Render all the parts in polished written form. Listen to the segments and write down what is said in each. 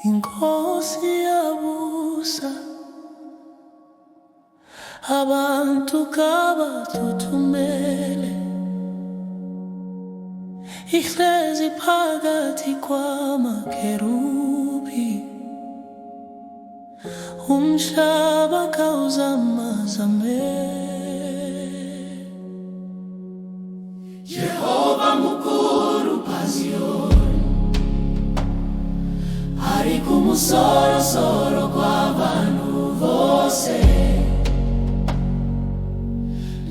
Inkosi yabusa abantu kabathuthumele, ihlezi phakathi kwamakerubi, umhlaba kawuzamazame. Jehova mukuru pasioni, ari kumusoro kw'abantu bose.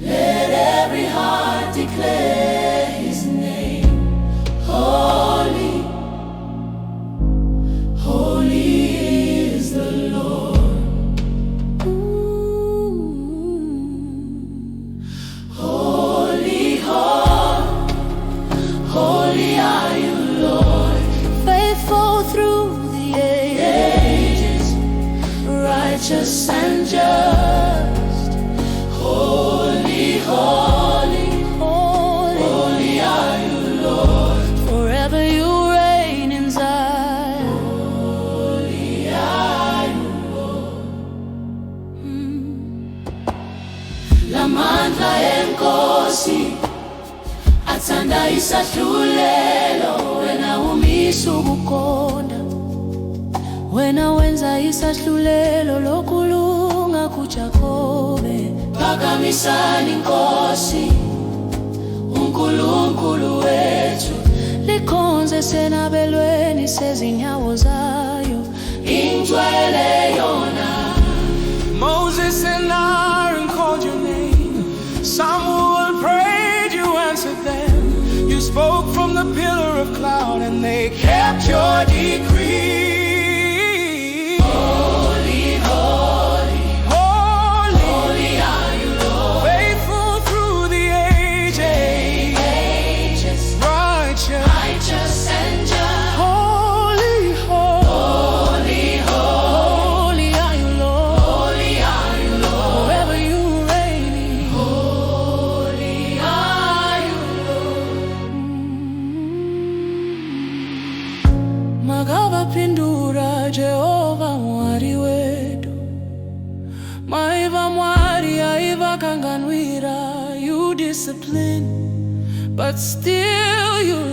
Let every heart declare his name. Holy, holy is the Lord. Holy, holy are you, Lord. Faithful through the ages, righteous and just. Holy, holy, holy are you, Lord. Forever you reign in Zion. Holy are you, Lord. Lamandla enkosi athanda isahlulelo, wena umisa ukukonda, wena wenza isahlulelo lokulunga kuJakobe. Phakamisani Nkosi, uNkulunkulu wethu, likhonze senabelweni sezinyawo zayo, ingcwele yona. Moses and Aaron called your name, Samuel prayed, you answered them. You spoke from the pillar of cloud and they kept your decree. Magavapindura Jehova mwari wetu, maiva mwari aiva kanganwira. You discipline, but still you